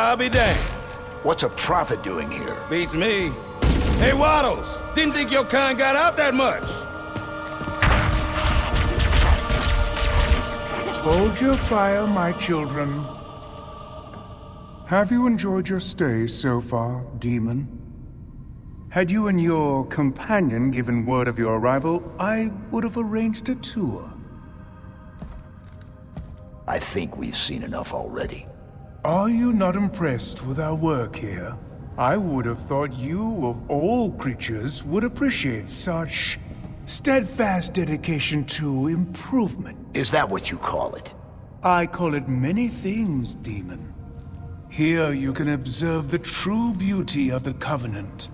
I'll be damned. What's a prophet doing here? Beats me. Hey, Waddles! Didn't think your kind got out that much. Hold your fire, my children. Have you enjoyed your stay so far, demon? Had you and your companion given word of your arrival, I would have arranged a tour. I think we've seen enough already. Are you not impressed with our work here? I would have thought you, of all creatures, would appreciate such steadfast dedication to improvement. Is that what you call it? I call it many things, demon. Here you can observe the true beauty of the Covenant.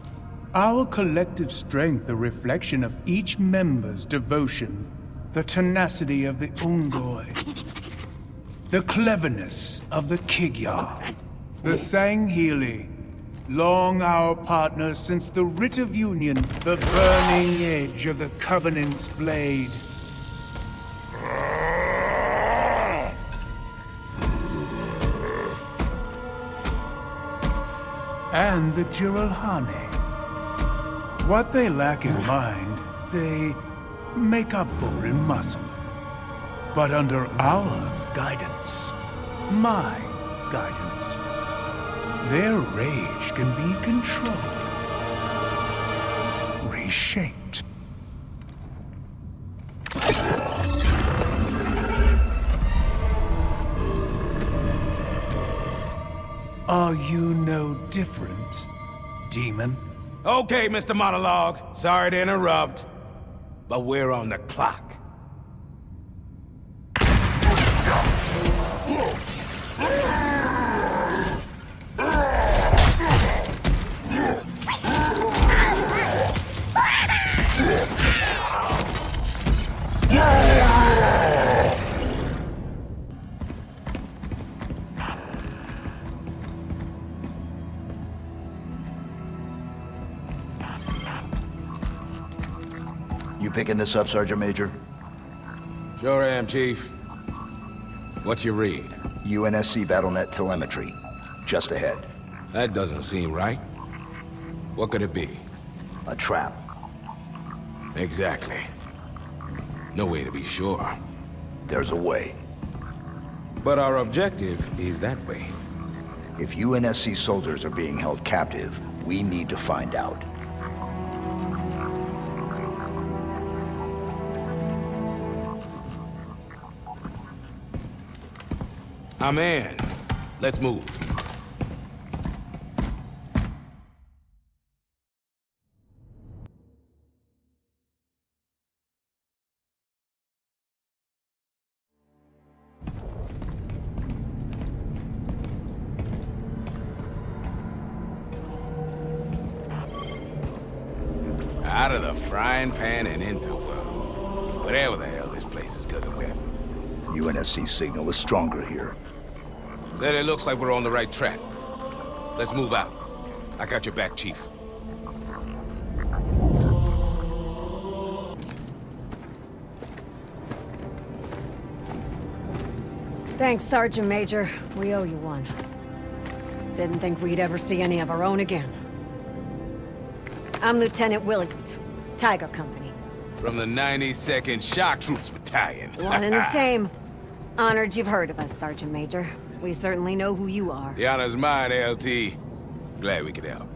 Our collective strength, a reflection of each member's devotion, the tenacity of the Ungoi, the cleverness of the Kigyar, the Sanghili, long our partners since the Writ of Union, the burning edge of the Covenant's blade. And the Jiralhane. What they lack in mind, they make up for in muscle. But under our guidance, my guidance, their rage can be controlled, reshaped. Are you no different, demon? Okay, Mr. Monologue. Sorry to interrupt, but we're on the clock. You picking this up, Sergeant Major? Sure am, Chief. What's your read? UNSC BattleNet telemetry. Just ahead. That doesn't seem right. What could it be? A trap. Exactly. No way to be sure. There's a way. But our objective is that way. If UNSC soldiers are being held captive, we need to find out. I'm in. Let's move. Out of the frying pan and into world. Whatever the hell this place is cooking with. UNSC signal is stronger here. Then it looks like we're on the right track. Let's move out. I got your back, Chief. Thanks, Sergeant Major. We owe you one. Didn't think we'd ever see any of our own again. I'm Lieutenant Williams, Tiger Company. From the 92nd Shock Troops Battalion. One and the same. Honored you've heard of us, Sergeant Major. We certainly know who you are. The honor's mine, LT. Glad we could help.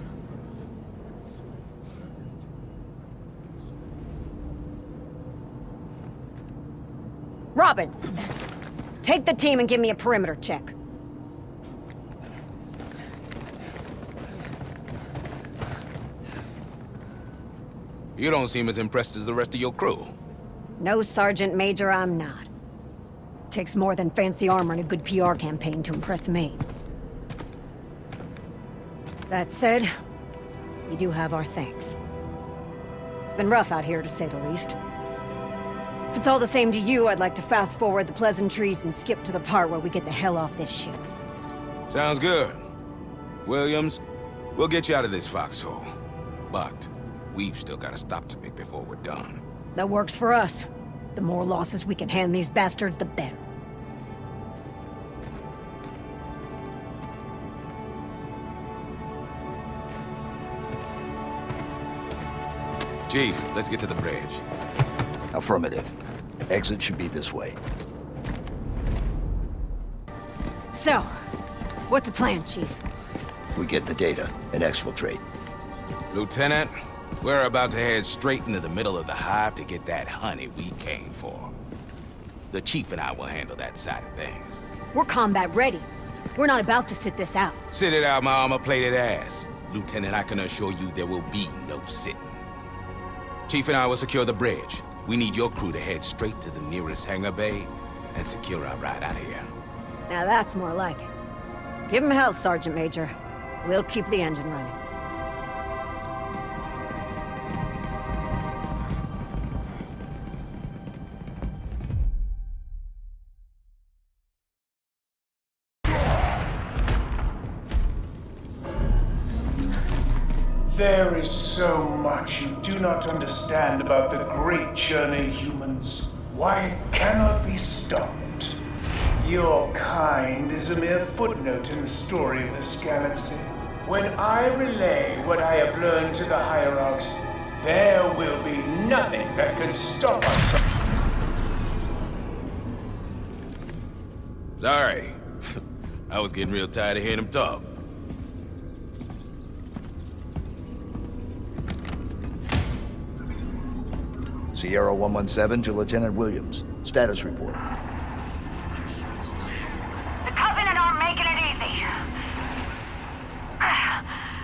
Robbins! Take the team and give me a perimeter check. You don't seem as impressed as the rest of your crew. No, Sergeant Major, I'm not. Takes more than fancy armor and a good PR campaign to impress me. That said, you do have our thanks. It's been rough out here, to say the least. If it's all the same to you, I'd like to fast forward the pleasantries and skip to the part where we get the hell off this ship. Sounds good. Williams, we'll get you out of this foxhole. But we've still got a stop to make before we're done. That works for us. The more losses we can hand these bastards, the better. Chief, let's get to the bridge. Affirmative. Exit should be this way. So, what's the plan, Chief? We get the data and exfiltrate. Lieutenant, we're about to head straight into the middle of the hive to get that honey we came for. The Chief and I will handle that side of things. We're combat ready. We're not about to sit this out. Sit it out, my armor-plated ass. Lieutenant, I can assure you there will be no sitting. Chief and I will secure the bridge. We need your crew to head straight to the nearest hangar bay and secure our ride out of here. Now that's more like it. Give him hell, Sergeant Major. We'll keep the engine running. There is so much you do not understand about the great journey, humans. Why it cannot be stopped. Your kind is a mere footnote in the story of this galaxy. When I relay what I have learned to the hierarchs, there will be nothing that can stop us. Sorry. I was getting real tired of hearing him talk. Sierra 117 to Lieutenant Williams. Status report. The Covenant aren't making it easy.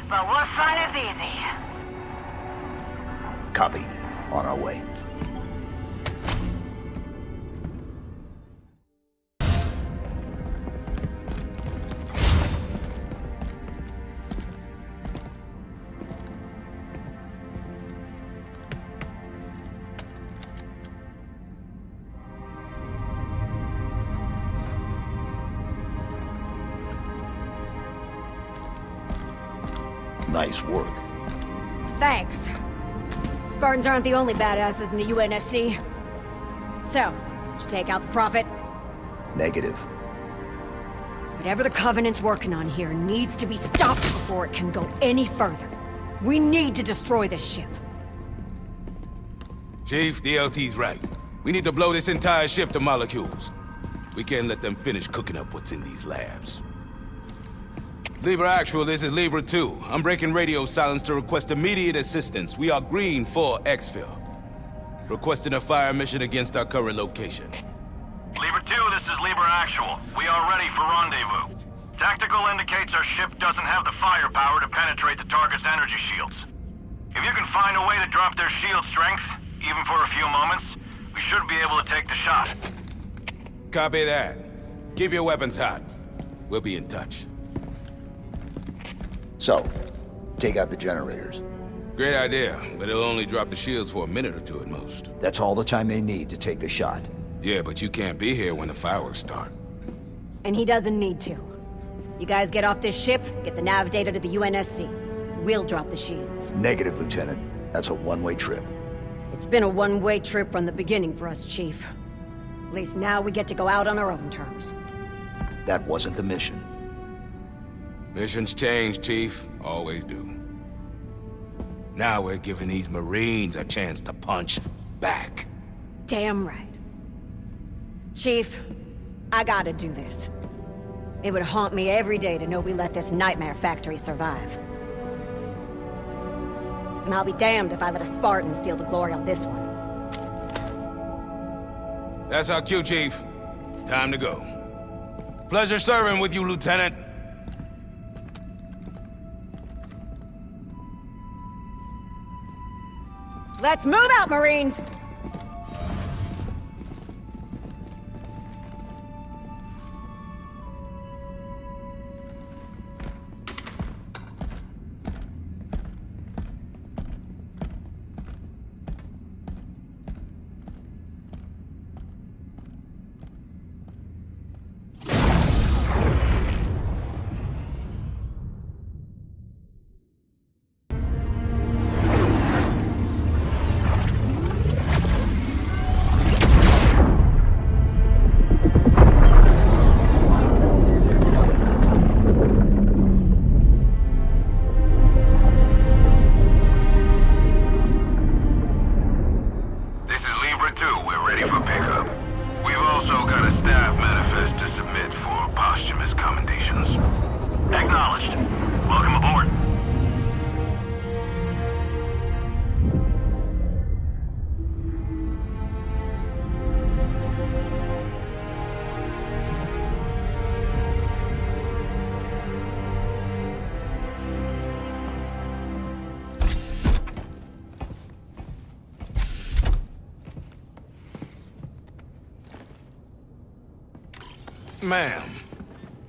But what fun is easy? Copy. On our way. Nice work. Thanks. Spartans aren't the only badasses in the UNSC. So, did you take out the Prophet? Negative. Whatever the Covenant's working on here needs to be stopped before it can go any further. We need to destroy this ship. Chief, DLT's right. We need to blow this entire ship to molecules. We can't let them finish cooking up what's in these labs. Libra Actual, this is Libra 2. I'm breaking radio silence to request immediate assistance. We are green for exfil. Requesting a fire mission against our current location. Libra 2, this is Libra Actual. We are ready for rendezvous. Tactical indicates our ship doesn't have the firepower to penetrate the target's energy shields. If you can find a way to drop their shield strength, even for a few moments, we should be able to take the shot. Copy that. Keep your weapons hot. We'll be in touch. So, take out the generators. Great idea, but it'll only drop the shields for a minute or two at most. That's all the time they need to take the shot. Yeah, but you can't be here when the fireworks start. And he doesn't need to. You guys get off this ship, get the nav data to the UNSC. We'll drop the shields. Negative, Lieutenant. That's a one-way trip. It's been a one-way trip from the beginning for us, Chief. At least now we get to go out on our own terms. That wasn't the mission. Missions change, Chief. Always do. Now we're giving these Marines a chance to punch back. Damn right. Chief, I gotta do this. It would haunt me every day to know we let this nightmare factory survive. And I'll be damned if I let a Spartan steal the glory on this one. That's our cue, Chief. Time to go. Pleasure serving with you, Lieutenant. Let's move out, Marines! Ma'am.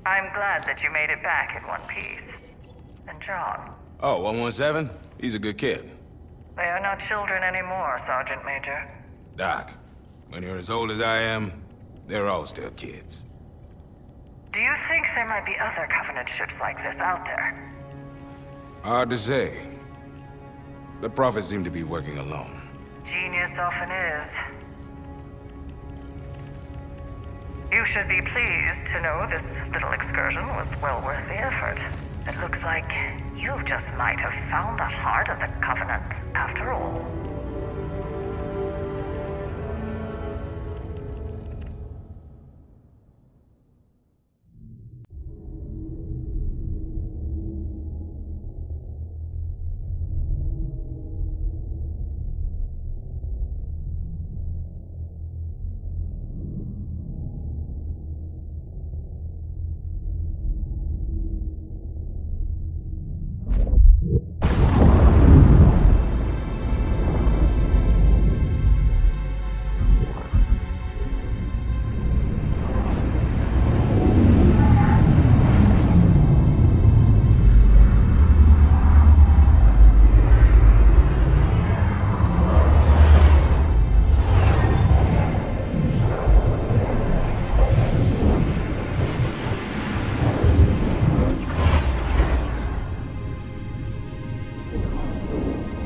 I'm glad that you made it back in one piece. And John? Oh, 117? He's a good kid. They are not children anymore, Sergeant Major. Doc, when you're as old as I am, they're all still kids. Do you think there might be other Covenant ships like this out there? Hard to say. The Prophets seem to be working alone. Genius often is. You should be pleased to know this little excursion was well worth the effort. It looks like you just might have found the heart of the Covenant after all.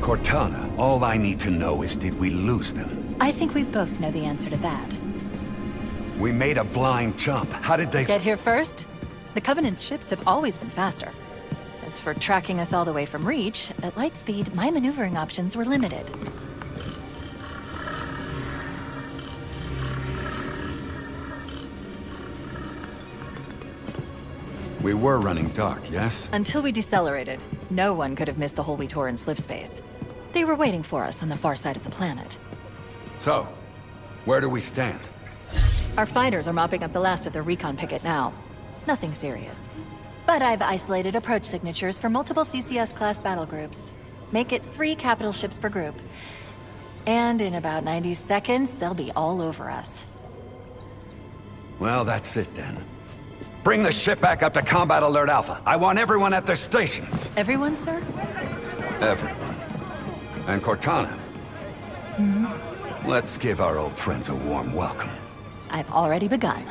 Cortana, all I need to know is, did we lose them? I think we both know the answer to that. We made a blind jump. How did they... Get here first? The Covenant's ships have always been faster. As for tracking us all the way from Reach, at light speed, my maneuvering options were limited. We were running dark, yes? Until we decelerated, no one could have missed the hole we tore in slip space. They were waiting for us on the far side of the planet. So, where do we stand? Our fighters are mopping up the last of the recon picket now. Nothing serious. But I've isolated approach signatures for multiple CCS-class battle groups. Make it 3 capital ships per group. And in about 90 seconds, they'll be all over us. Well, that's it then. Bring the ship back up to Combat Alert Alpha. I want everyone at their stations. Everyone, sir? Everyone. And Cortana. Mm-hmm. Let's give our old friends a warm welcome. I've already begun.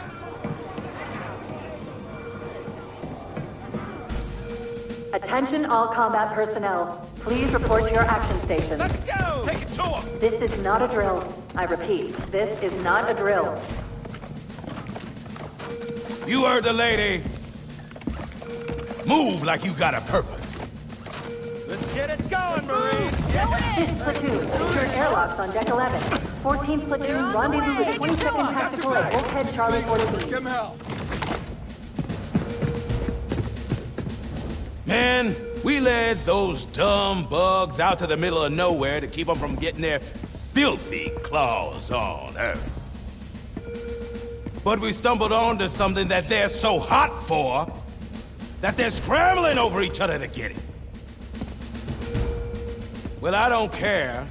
Attention all combat personnel. Please report to your action stations. Let's go! Take it to him! This is not a drill. I repeat, this is not a drill. You heard the lady. Move like you got a purpose. Let's get it going, Marine! 5th Platoon, secure airlocks on Deck 11. 14th Platoon, rendezvous with 22nd Tactical at Wolfhead Charlie 14. Give him hell. Man, we led those dumb bugs out to the middle of nowhere to keep them from getting their filthy claws on Earth. But we stumbled onto something that they're so hot for that they're scrambling over each other to get it. Well, I don't care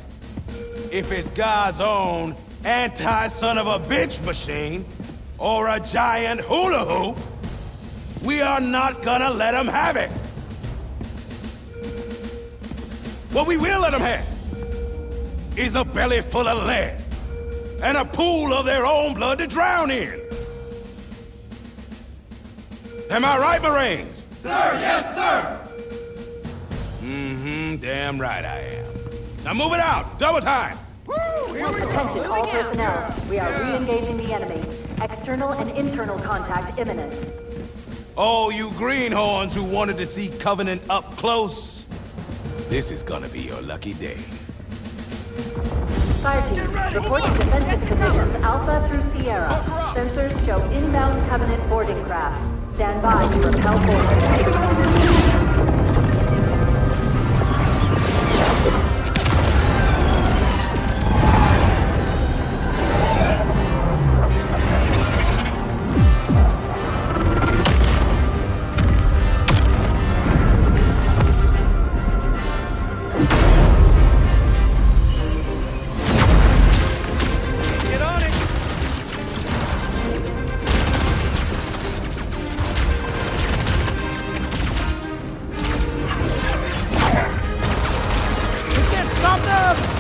if it's God's own anti-son-of-a-bitch machine or a giant hula hoop. We are not gonna let them have it. What we will let them have is a belly full of lead and a pool of their own blood to drown in. Am I right, Marines? Sir, yes, sir! Mm-hmm, damn right I am. Now move it out, double time! Woo, here we go! Attention all personnel. We are re-engaging the enemy. External and internal contact imminent. Oh, you greenhorns who wanted to see Covenant up close, this is gonna be your lucky day. Fire team, reporting defensive positions Alpha through Sierra. Sensors show inbound Covenant boarding craft. Stand by to repel boarding.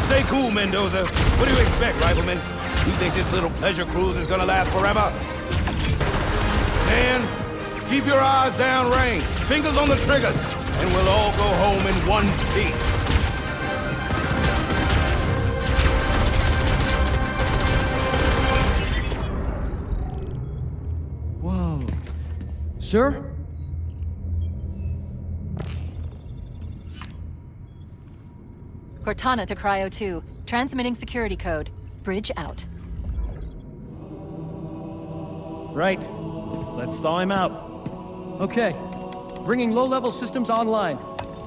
Stay cool, Mendoza. What do you expect, Rifleman? You think this little pleasure cruise is gonna last forever? Man, keep your eyes downrange, fingers on the triggers, and we'll all go home in one piece. Whoa. Sir? Cortana to Cryo 2. Transmitting security code. Bridge out. Right. Let's thaw him out. Okay. Bringing low-level systems online.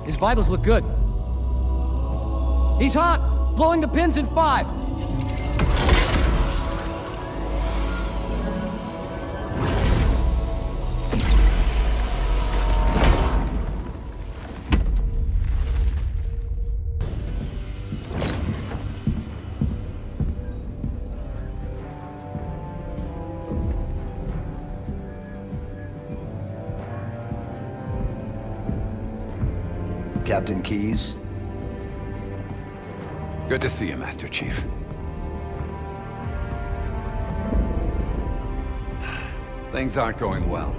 His vitals look good. He's hot! Blowing the pins in 5! Captain Keyes? Good to see you, Master Chief. Things aren't going well.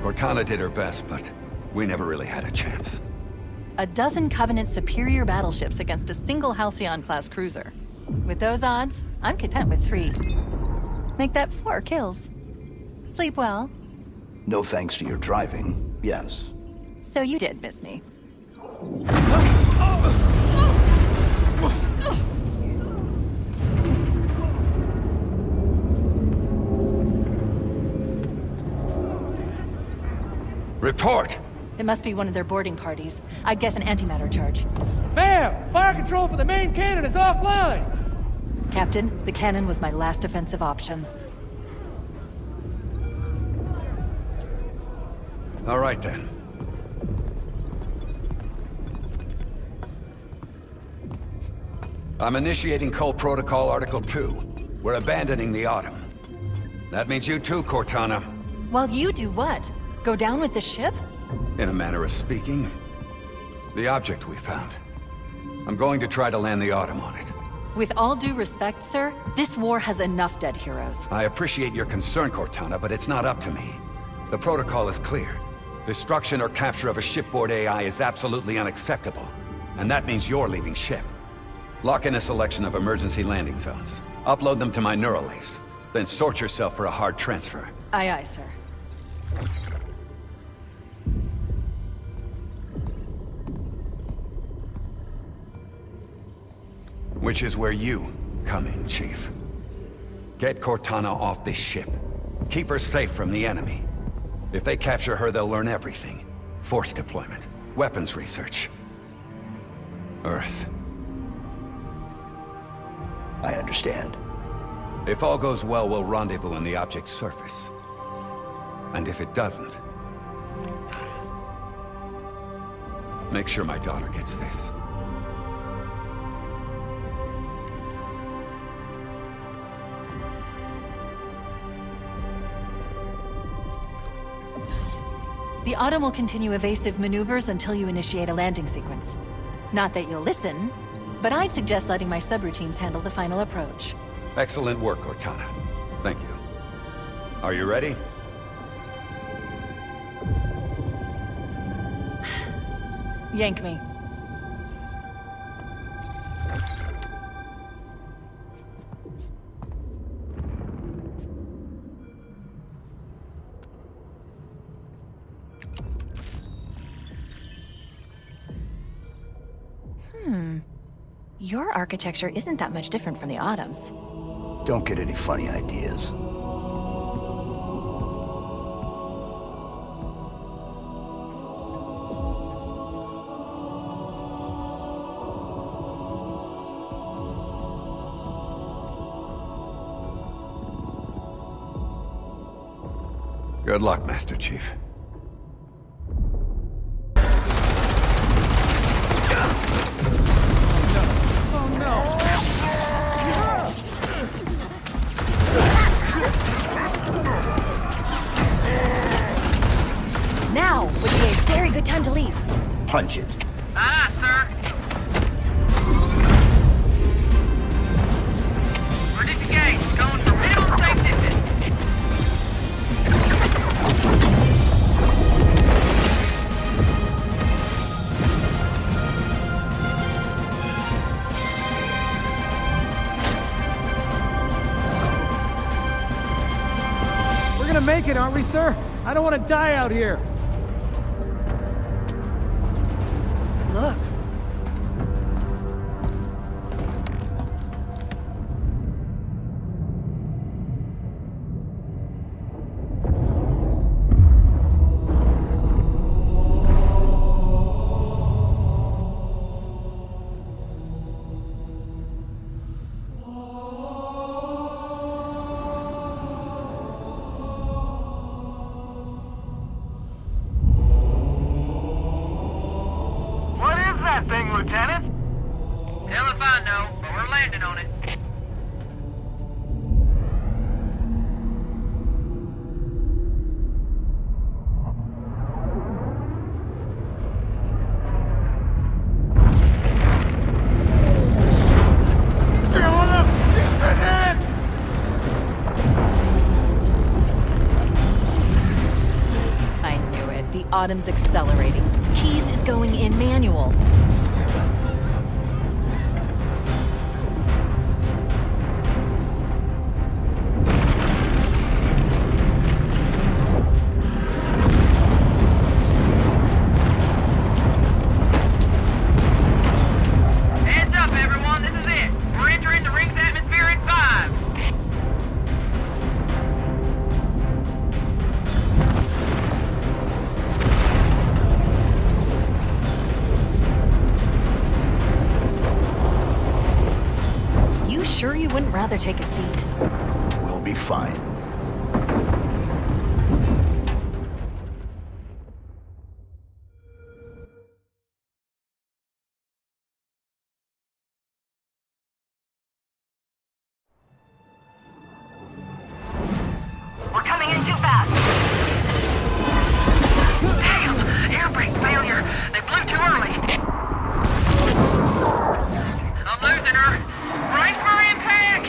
Cortana did her best, but we never really had a chance. A dozen Covenant superior battleships against a single Halcyon-class cruiser. With those odds, I'm content with 3. Make that 4 kills. Sleep well. No thanks to your driving, yes. So you did miss me. Report! It must be one of their boarding parties. I'd guess an antimatter charge. Bam! Fire control for the main cannon is offline! Captain, the cannon was my last defensive option. All right, then. I'm initiating Cole Protocol Article 2. We're abandoning the Autumn. That means you too, Cortana. While you do what? Go down with the ship? In a manner of speaking. The object we found. I'm going to try to land the Autumn on it. With all due respect, sir, this war has enough dead heroes. I appreciate your concern, Cortana, but it's not up to me. The protocol is clear. Destruction or capture of a shipboard AI is absolutely unacceptable. And that means you're leaving ship. Lock in a selection of emergency landing zones. Upload them to my neural lace. Then sort yourself for a hard transfer. Aye, aye, sir. Which is where you come in, Chief. Get Cortana off this ship. Keep her safe from the enemy. If they capture her, they'll learn everything. Force deployment, weapons research. Earth. I understand. If all goes well, we'll rendezvous on the object's surface. And if it doesn't... make sure my daughter gets this. The Autumn will continue evasive maneuvers until you initiate a landing sequence. Not that you'll listen, but I'd suggest letting my subroutines handle the final approach. Excellent work, Cortana. Thank you. Are you ready? Yank me. Your architecture isn't that much different from the Autumn's. Don't get any funny ideas. Good luck, Master Chief. Now would be a very good time to leave. Punch it. Sir. base, going for minimum safe distance. We're gonna make it, aren't we, sir? I don't want to die out here. Look. Thing, Lieutenant? Hell if I know, but we're landing on it. I knew it. The Autumn's accelerating. Keys is going in manual. Heads up, everyone. This is it. We're entering the ring's atmosphere in 5. You sure you wouldn't rather take a seat? We'll be fine. We're coming in too fast. Damn! Air brake failure. They blew too early. I'm losing her. Brace for impact!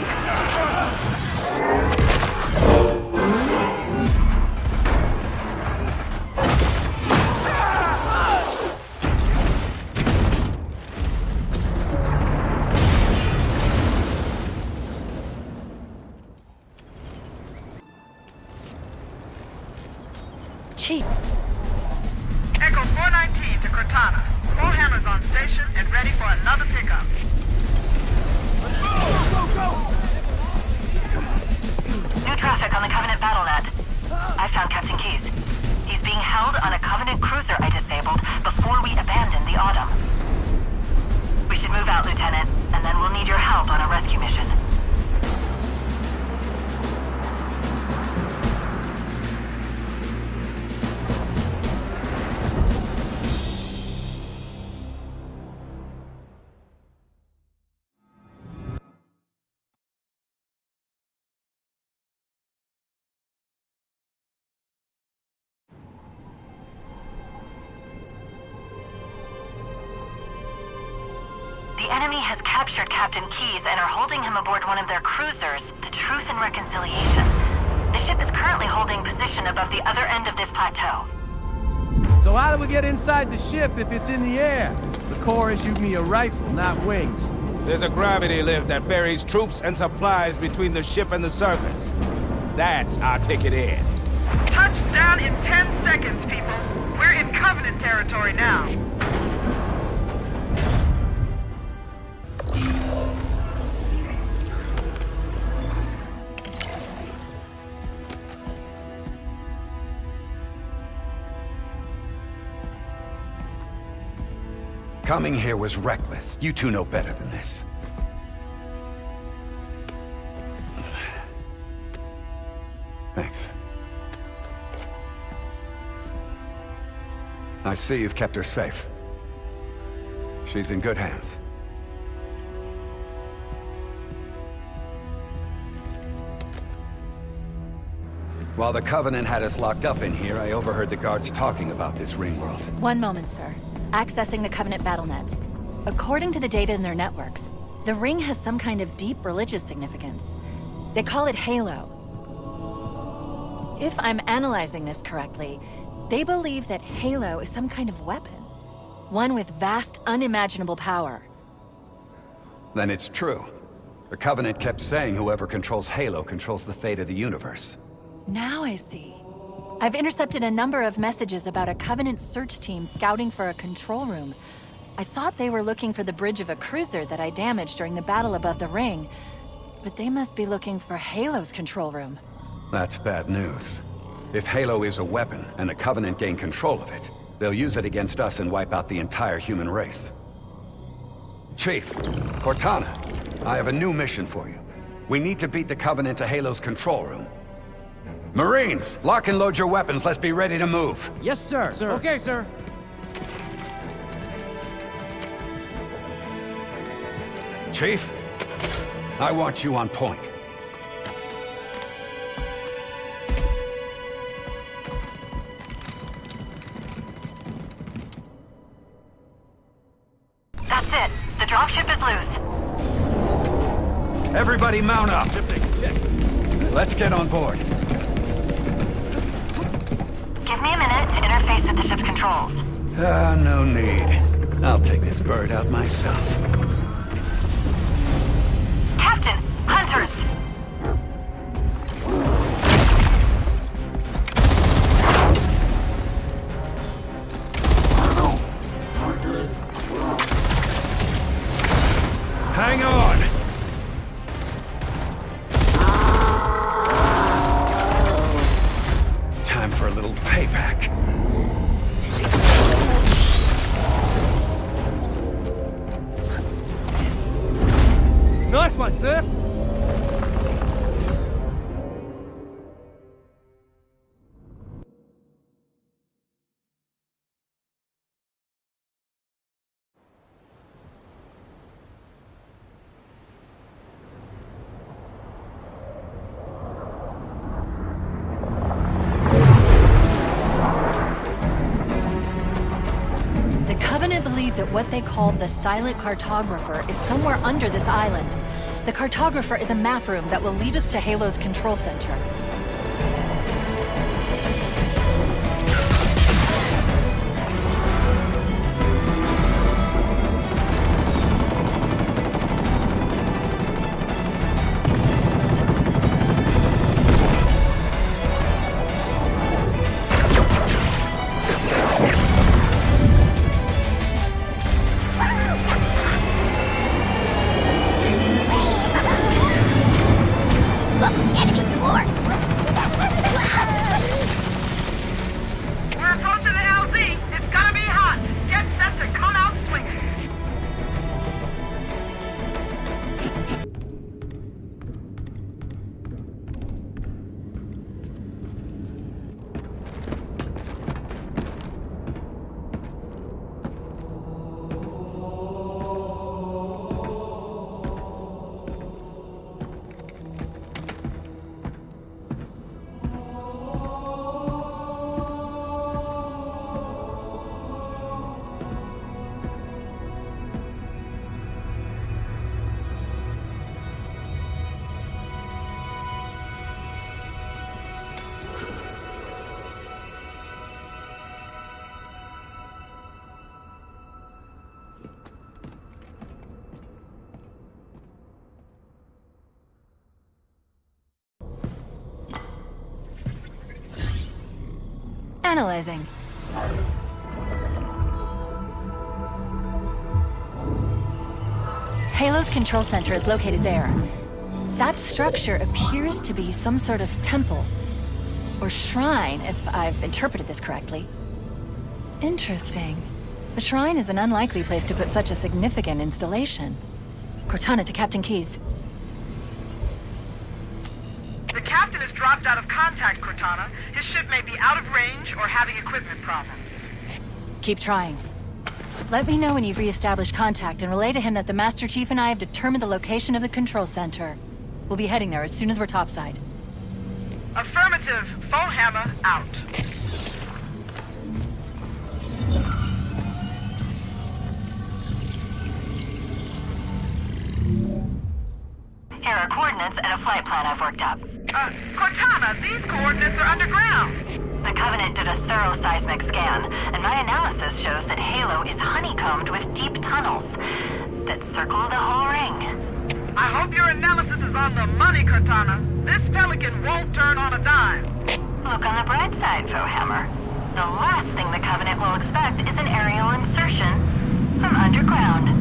Chief. Echo 419 to Cortana. 4 hammers on station and ready for another pickup. New traffic on the Covenant BattleNet. I found Captain Keyes. He's being held on a Covenant cruiser I disabled before we abandoned the Autumn. We should move out, Lieutenant, and then we'll need your help on a rescue mission. The enemy has captured Captain Keyes and are holding him aboard one of their cruisers, the Truth and Reconciliation. The ship is currently holding position above the other end of this plateau. So how do we get inside the ship if it's in the air? The Corps issued me a rifle, not wings. There's a gravity lift that ferries troops and supplies between the ship and the surface. That's our ticket in. Touchdown in 10 seconds, people. We're in Covenant territory now. Coming here was reckless. You two know better than this. Thanks. I see you've kept her safe. She's in good hands. While the Covenant had us locked up in here, I overheard the guards talking about this ringworld. One moment, sir. Accessing the Covenant BattleNet. According to the data in their networks, the ring has some kind of deep religious significance. They call it Halo. If I'm analyzing this correctly, they believe that Halo is some kind of weapon. One with vast, unimaginable power. Then it's true. The Covenant kept saying whoever controls Halo controls the fate of the universe. Now I see. I've intercepted a number of messages about a Covenant search team scouting for a control room. I thought they were looking for the bridge of a cruiser that I damaged during the battle above the ring. But they must be looking for Halo's control room. That's bad news. If Halo is a weapon, and the Covenant gain control of it, they'll use it against us and wipe out the entire human race. Chief, Cortana, I have a new mission for you. We need to beat the Covenant to Halo's control room. Marines, lock and load your weapons. Let's be ready to move. Yes, sir. Okay, sir. Chief, I want you on point. That's it. The dropship is loose. Everybody mount up. Check. Let's get on board. Give me a minute to interface with the ship's controls. No need. I'll take this bird out myself. Captain! Hunters! Hang on! Time for a little payback. Nice one, sir. The Covenant believe that what they call the Silent Cartographer is somewhere under this island. The Cartographer is a map room that will lead us to Halo's control center. We're approaching the LZ. It's gonna be hot. Get set to come out swinging. Analyzing. Halo's control center is located there. That structure appears to be some sort of temple. Or shrine, if I've interpreted this correctly. Interesting. A shrine is an unlikely place to put such a significant installation. Cortana to Captain Keyes. The captain has dropped out of contact, Cortana. His ship may be out of range or having equipment problems. Keep trying. Let me know when you've re-established contact and relay to him that the Master Chief and I have determined the location of the control center. We'll be heading there as soon as we're topside. Affirmative. Phone hammer out. Here are coordinates coordinates and a flight plan I've worked up. Cortana, these coordinates are underground. The Covenant did a thorough seismic scan, and my analysis shows that Halo is honeycombed with deep tunnels that circle the whole ring. I hope your analysis is on the money, Cortana. This Pelican won't turn on a dime. Look on the bright side, Foehammer. The last thing the Covenant will expect is an aerial insertion from underground.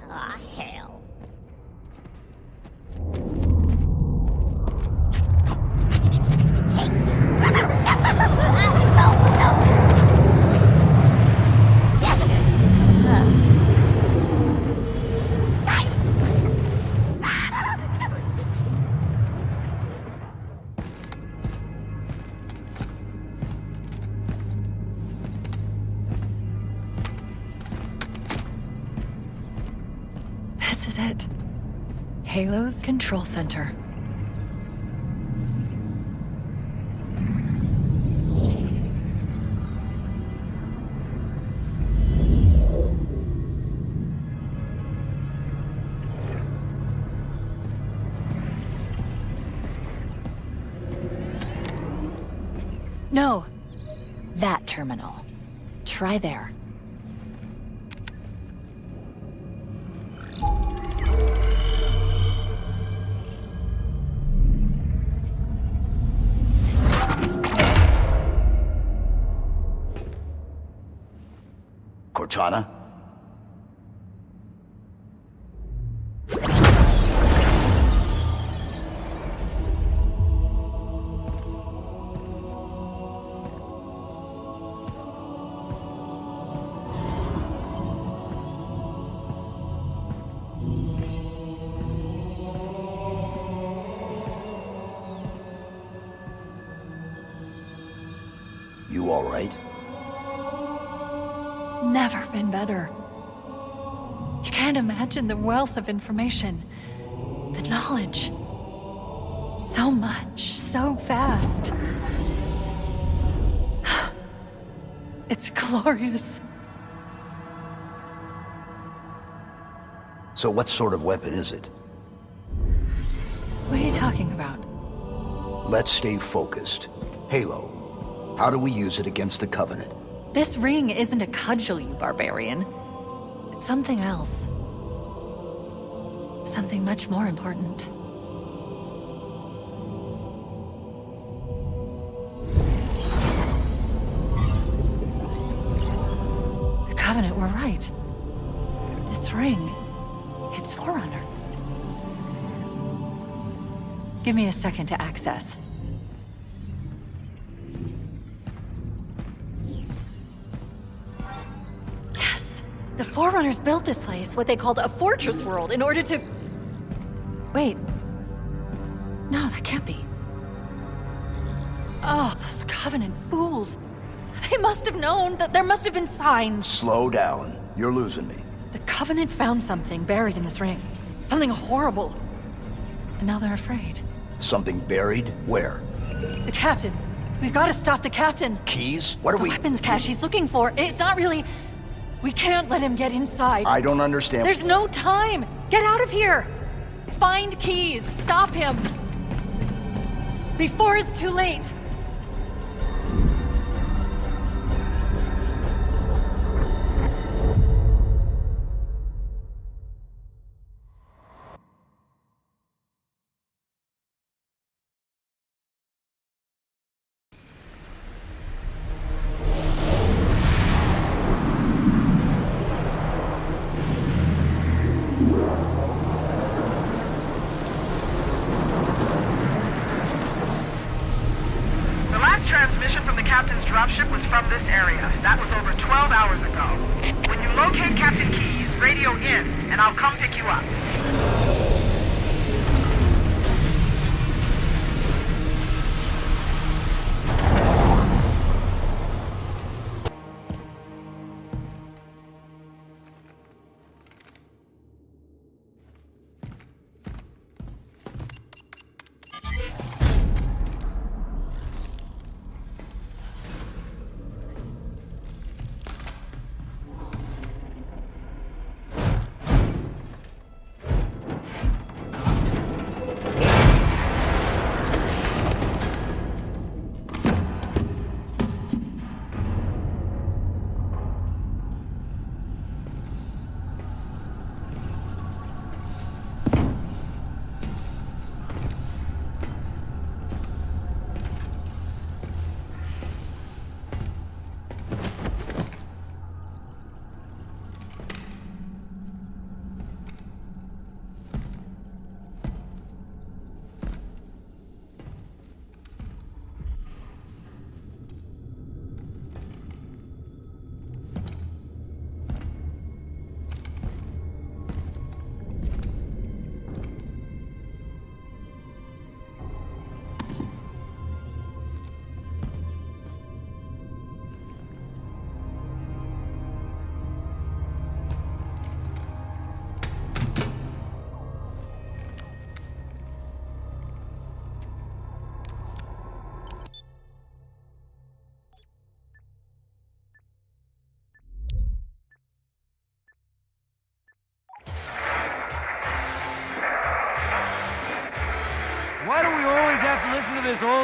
Ah, hell. This is it. Halo's control center. No. That terminal. Try there. Cortana? You all right? Never been better. You can't imagine the wealth of information, the knowledge. So much, so fast. It's glorious. So what sort of weapon is it? What are you talking about? Let's stay focused. Halo, how do we use it against the Covenant? This ring isn't a cudgel, you barbarian. It's something else. Something much more important. The Covenant were right. This ring, it's Forerunner. Give me a second to access. The Forerunners built this place, what they called a fortress world, in order to... Wait. No, that can't be. Oh, those Covenant fools. They must have known that there must have been signs. Slow down. You're losing me. The Covenant found something buried in this ring. Something horrible. And now they're afraid. Something buried? Where? The captain. We've got to stop the captain. Keys? What are The weapons cache he's looking for. It's not really... We can't let him get inside. I don't understand. There's no time! Get out of here! Find keys! Stop him! Before it's too late! Transmission from the captain's dropship was from this area. That was over 12 hours ago. When you locate Captain Keyes, radio in, and I'll come pick you up.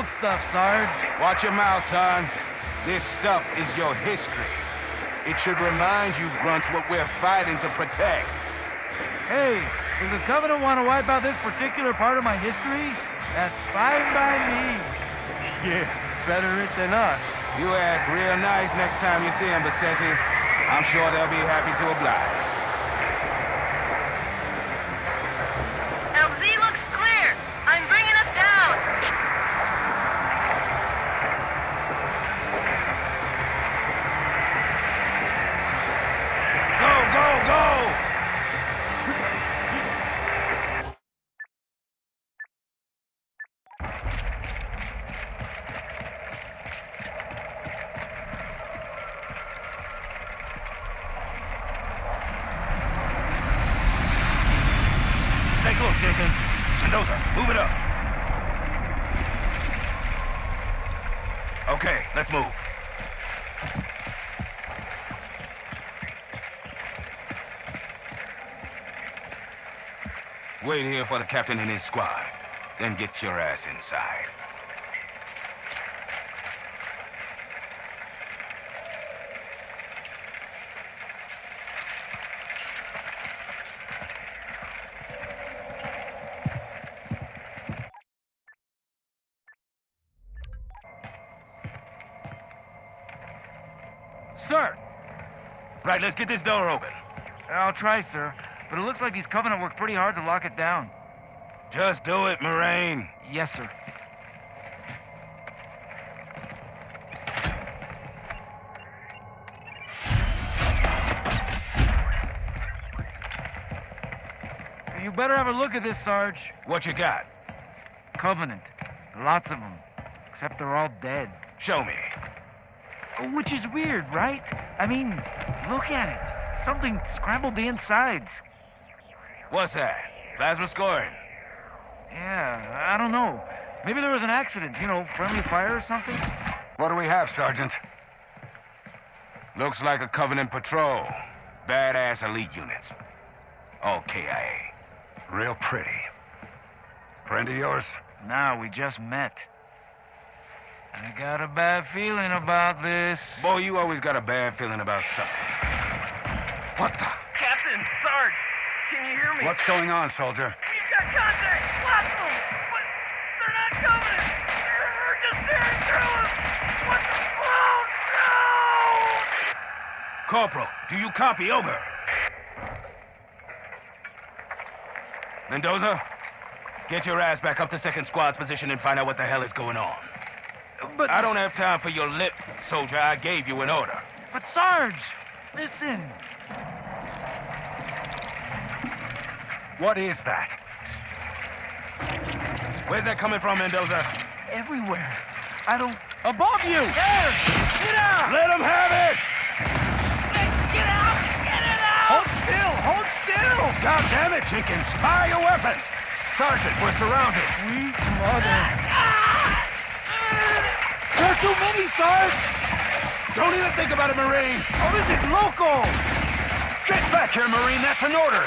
old stuff, Sarge. Watch your mouth, son. This stuff is your history. It should remind you, grunts, what we're fighting to protect. Hey, if the Covenant want to wipe out this particular part of my history, that's fine by me. Yeah, better it than us. You ask real nice next time you see him, Vicente. I'm sure they'll be happy to oblige. LZ looks clear. I'm bringing us down. Go, go, go! Take a look, Jenkins. Mendoza, move it up. Okay, let's move. Wait here for the captain and his squad. Then get your ass inside. Sir! Right, let's get this door open. I'll try, sir. But it looks like these Covenant worked pretty hard to lock it down. Just do it, Moraine. Yes, sir. You better have a look at this, Sarge. What you got? Covenant. Lots of them. Except they're all dead. Show me. Which is weird, right? I mean, look at it. Something scrambled the insides. What's that? Plasma scoring? Yeah, I don't know. Maybe there was an accident, you know, friendly fire or something? What do we have, Sergeant? Looks like a Covenant patrol. Badass elite units. All KIA. Real pretty. Friend of yours? Nah, we just met. I got a bad feeling about this. Boy, you always got a bad feeling about something. What the? Captain, Sarge, can you hear me? What's going on, soldier? We've got contact! Lots of them! But they're not coming! They're just staring through us! What the... Oh, no! Corporal, do you copy? Over. Mendoza, get your ass back up to second squad's position and find out what the hell is going on. But... I don't have time for your lip, soldier. I gave you an order. But Sarge, listen. What is that? Where's that coming from, Mendoza? Everywhere. I don't... Above you! There! Get out! Let him have it! Get out! Get it out! Hold still! Hold still! God damn it, Jenkins! Fire your weapon! Sergeant, we're surrounded. Sweet mother. There's too many, Sarge! Don't even think about it, Marine! Oh, this is local! Get back here, Marine! That's an order!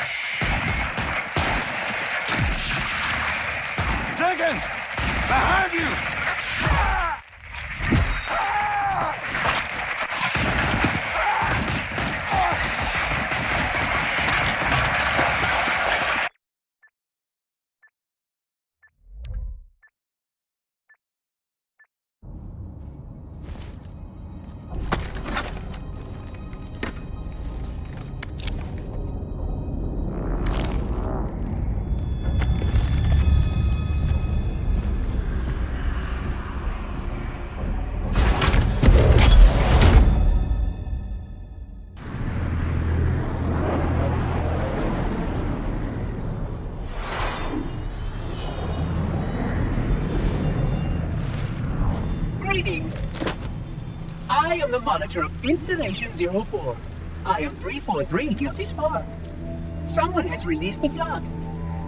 Jenkins! Behind you! Greetings. I am the monitor of Installation 04. I am 343 Guilty Spark. Someone has released the flood.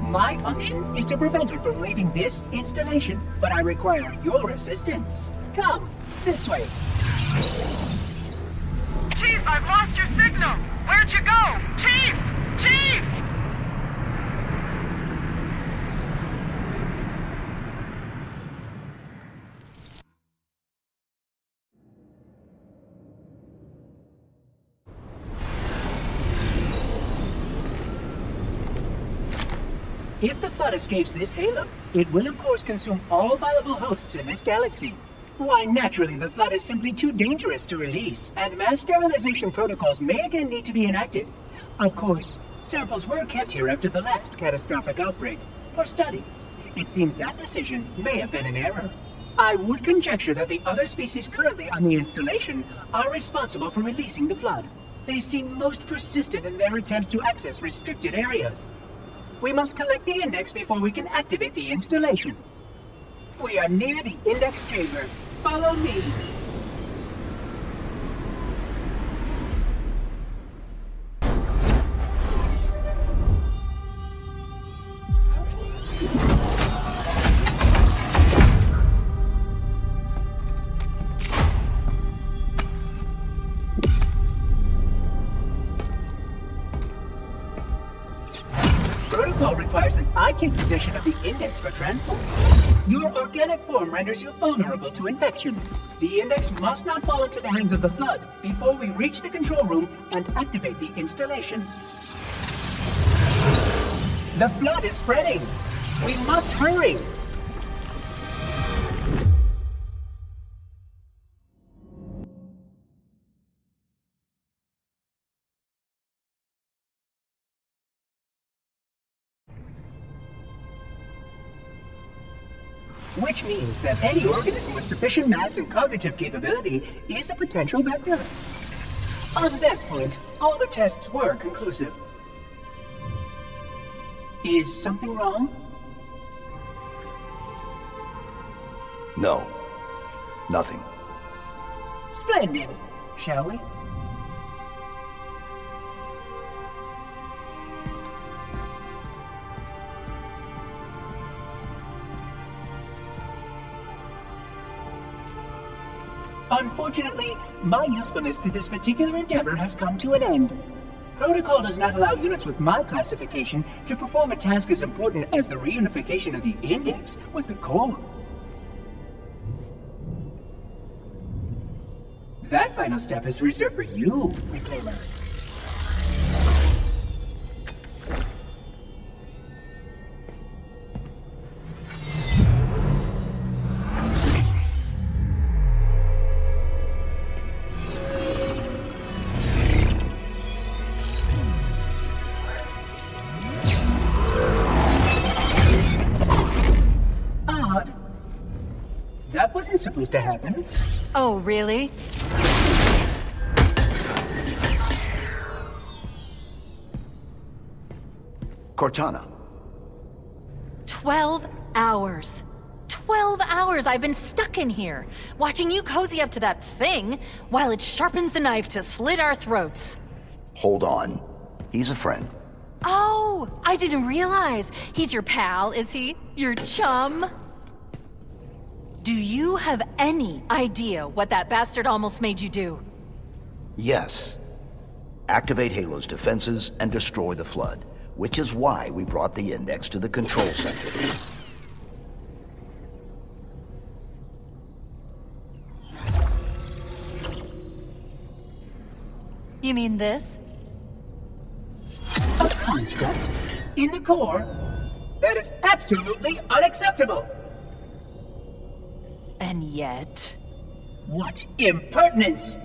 My function is to prevent it from leaving this installation, but I require your assistance. Come, this way. Chief, I've lost your signal! Where'd you go? Chief! Chief! If the flood escapes this halo, it will of course consume all viable hosts in this galaxy. Why, naturally, the flood is simply too dangerous to release, and mass sterilization protocols may again need to be enacted. Of course, samples were kept here after the last catastrophic outbreak, for study. It seems that decision may have been an error. I would conjecture that the other species currently on the installation are responsible for releasing the flood. They seem most persistent in their attempts to access restricted areas. We must collect the index before we can activate the installation. We are near the index chamber. Follow me. Protocol requires that I take possession of the index for transport. Your organic form renders you vulnerable to infection. The index must not fall into the hands of the flood before we reach the control room and activate the installation. The flood is spreading. We must hurry. Which means that any organism with sufficient mass and cognitive capability is a potential vector. On that point, all the tests were conclusive. Is something wrong? No. Nothing. Splendid. Shall we? Unfortunately, my usefulness to this particular endeavor has come to an end. Protocol does not allow units with my classification to perform a task as important as the reunification of the index with the core. That final step is reserved for you, Reclaimer. That wasn't supposed to happen. Oh, really? Cortana. 12 hours. 12 hours I've been stuck in here, watching you cozy up to that thing while it sharpens the knife to slit our throats. Hold on. He's a friend. Oh, I didn't realize. He's your pal, is he? Your chum? Do you have any idea what that bastard almost made you do? Yes. Activate Halo's defenses and destroy the flood, which is why we brought the index to the control center. You mean this? A construct in the core? That is absolutely unacceptable! And yet... What impertinence!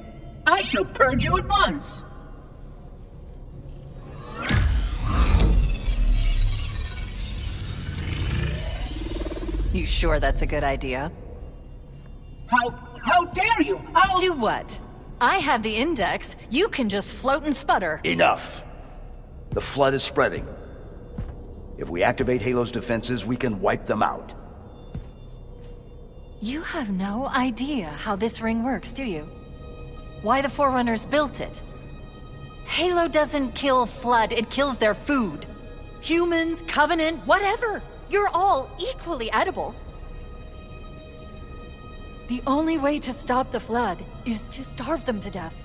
I shall purge you at once! You sure that's a good idea? How dare you! I'll... Do what? I have the index. You can just float and sputter. Enough! The flood is spreading. If we activate Halo's defenses, we can wipe them out. You have no idea how this ring works, do you? Why the Forerunners built it? Halo doesn't kill Flood, it kills their food. Humans, Covenant, whatever. You're all equally edible. The only way to stop the Flood is to starve them to death.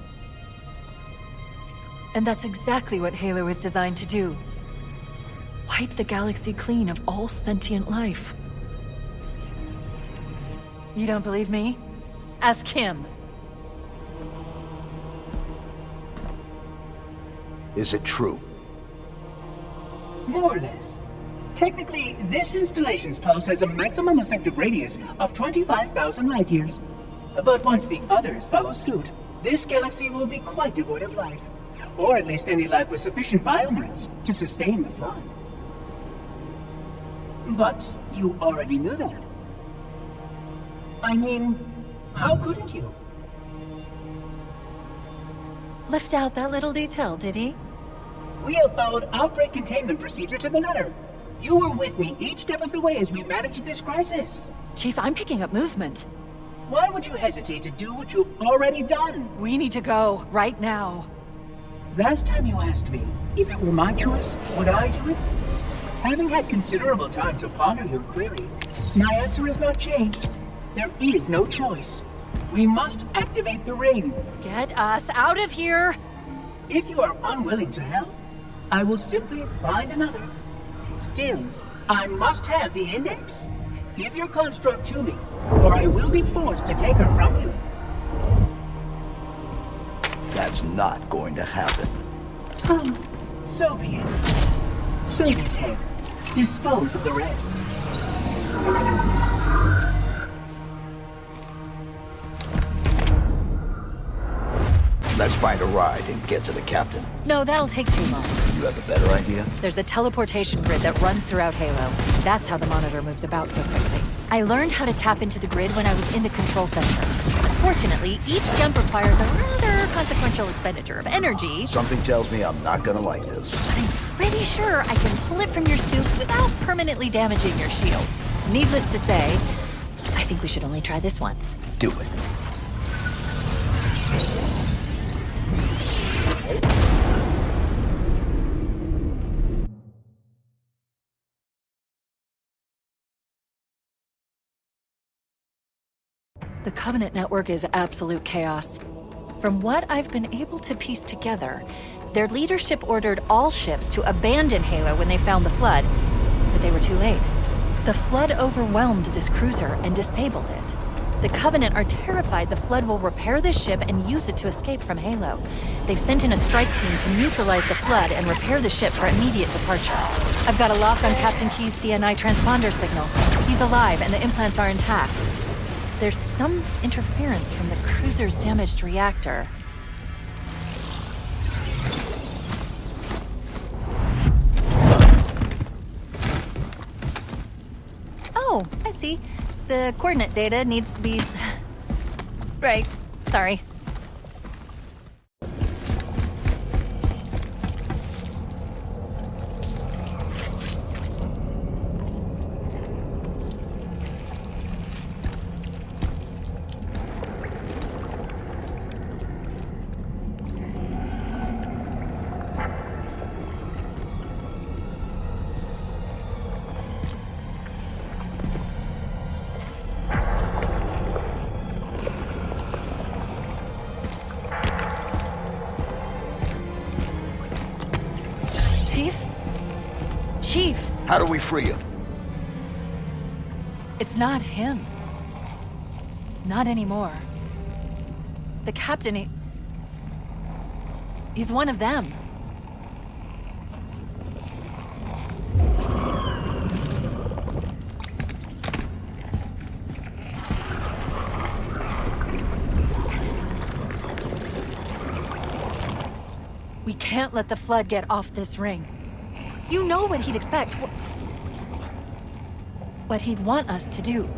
And that's exactly what Halo is designed to do. Wipe the galaxy clean of all sentient life. You don't believe me? Ask him. Is it true? More or less. Technically, this installation's pulse has a maximum effective radius of 25,000 light years. But once the others follow suit, this galaxy will be quite devoid of life. Or at least any life with sufficient biomass to sustain the flood. But you already knew that. I mean, how couldn't you? Left out that little detail, did he? We have followed outbreak containment procedure to the letter. You were with me each step of the way as we managed this crisis. Chief, I'm picking up movement. Why would you hesitate to do what you've already done? We need to go, right now. Last time you asked me, if it were my choice, would I do it? Having had considerable time to ponder your query, my answer has not changed. There is no choice. We must activate the ring. Get us out of here! If you are unwilling to help, I will simply find another. Still, I must have the index. Give your construct to me, or I will be forced to take her from you. That's not going to happen. So be it. Save his head. Dispose of the rest. Let's find a ride and get to the captain. No, that'll take too long. You have a better idea? There's a teleportation grid that runs throughout Halo. That's how the monitor moves about so quickly. I learned how to tap into the grid when I was in the control center. Fortunately, each jump requires a rather consequential expenditure of energy. Something tells me I'm not gonna like this. But I'm pretty sure I can pull it from your suit without permanently damaging your shields. Needless to say, I think we should only try this once. Do it. The Covenant network is absolute chaos. From what I've been able to piece together, their leadership ordered all ships to abandon Halo when they found the Flood, but they were too late. The Flood overwhelmed this cruiser and disabled it. The Covenant are terrified the Flood will repair this ship and use it to escape from Halo. They've sent in a strike team to neutralize the Flood and repair the ship for immediate departure. I've got a lock on Captain Key's CNI transponder signal. He's alive and the implants are intact. There's some interference from the cruiser's damaged reactor. Oh, I see. The coordinate data needs to be... Right, sorry. Chief! How do we free him? It's not him. Not anymore. The captain, he's one of them. We can't let the Flood get off this ring. You know what he'd expect. What he'd want us to do.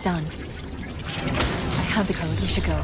Done. I have the code. We should go.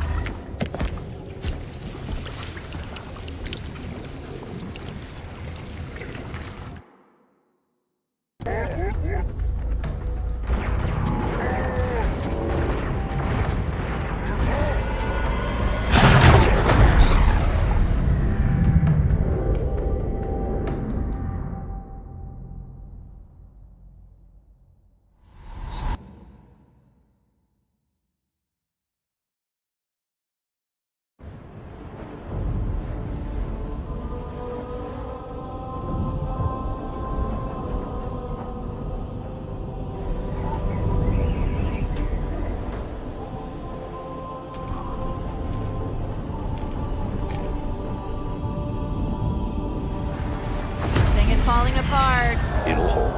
falling apart. It'll hold.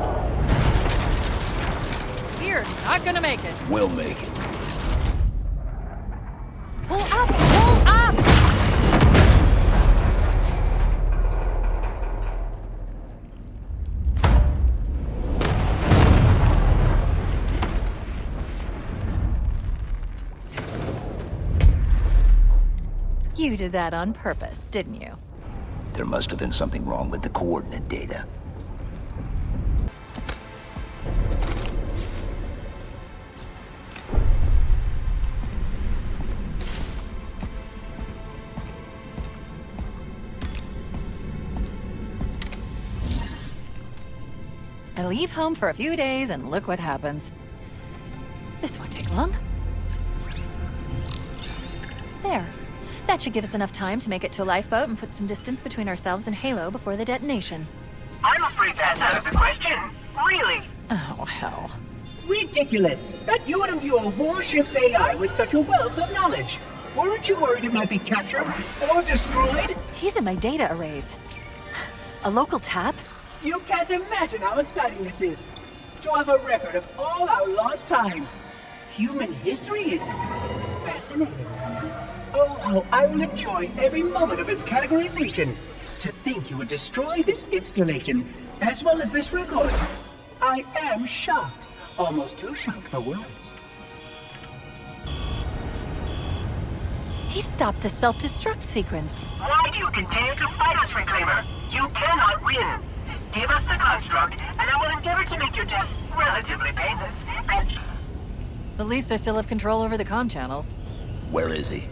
We're not gonna make it. We'll make it. Pull up! Pull up! You did that on purpose, didn't you? There must have been something wrong with the coordinate data. I leave home for a few days and look what happens. This won't take long. There. That should give us enough time to make it to a lifeboat and put some distance between ourselves and Halo before the detonation. I'm afraid that's out of the question. Really? Oh, hell. Ridiculous. That you would imbue a warship's AI with such a wealth of knowledge. Weren't you worried it might be captured or destroyed? He's in my data arrays. A local tap? You can't imagine how exciting this is. To have a record of all our lost time. Human history is fascinating. Oh, how I will enjoy every moment of its categorization. To think you would destroy this installation, as well as this record. I am shocked. Almost too shocked for words. He stopped the self-destruct sequence. Why do you continue to fight us, Reclaimer? You cannot win. Give us the construct, and I will endeavor to make your death relatively painless. And... At least I still have control over the comm channels. Where is he?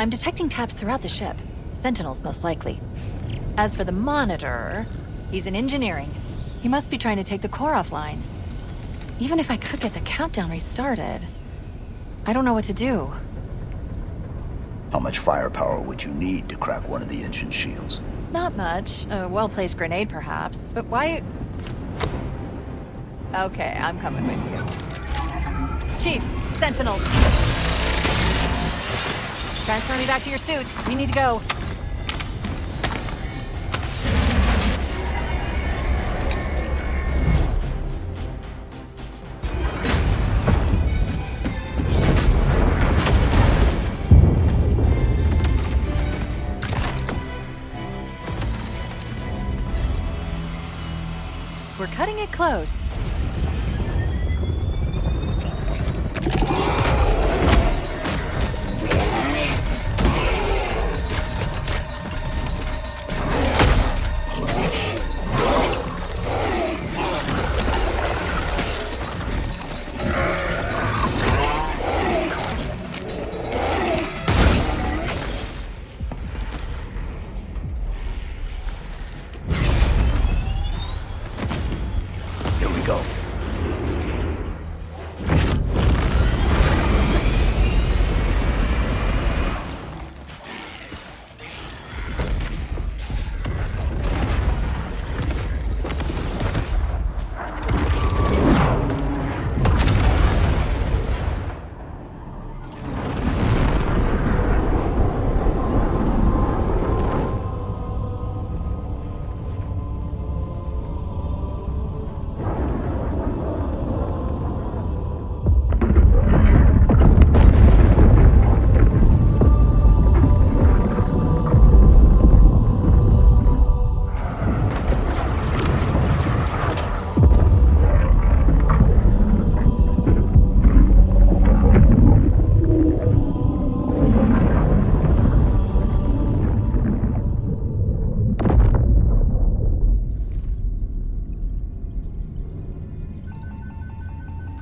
I'm detecting taps throughout the ship. Sentinels, most likely. As for the monitor, he's in engineering. He must be trying to take the core offline. Even if I could get the countdown restarted, I don't know what to do. How much firepower would you need to crack one of the engine shields? Not much. A well-placed grenade, perhaps. But why... Okay, I'm coming with you. Chief, Sentinels. Transfer me back to your suit. We need to go. We're cutting it close.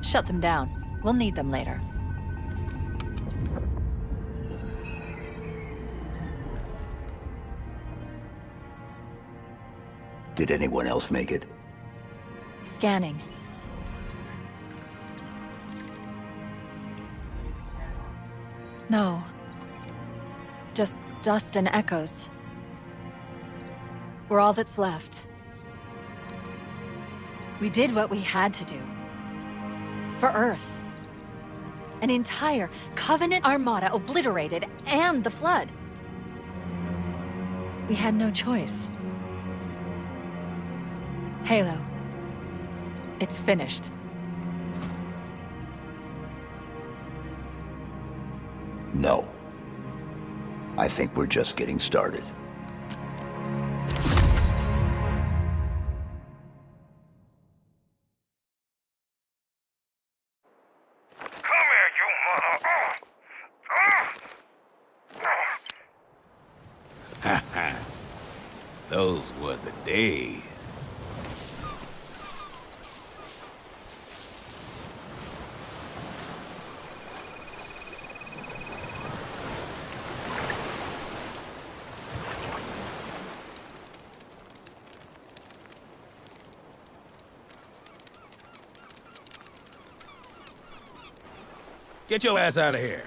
Shut them down. We'll need them later. Did anyone else make it? Scanning. No. Just dust and echoes. We're all that's left. We did what we had to do. For Earth. An entire Covenant armada obliterated, and the Flood. We had no choice. Halo. It's finished. No. I think we're just getting started. Those were the days. Get your ass out of here.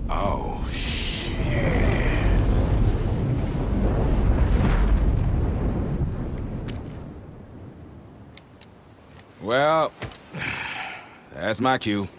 Oh, shit. Well, that's my cue.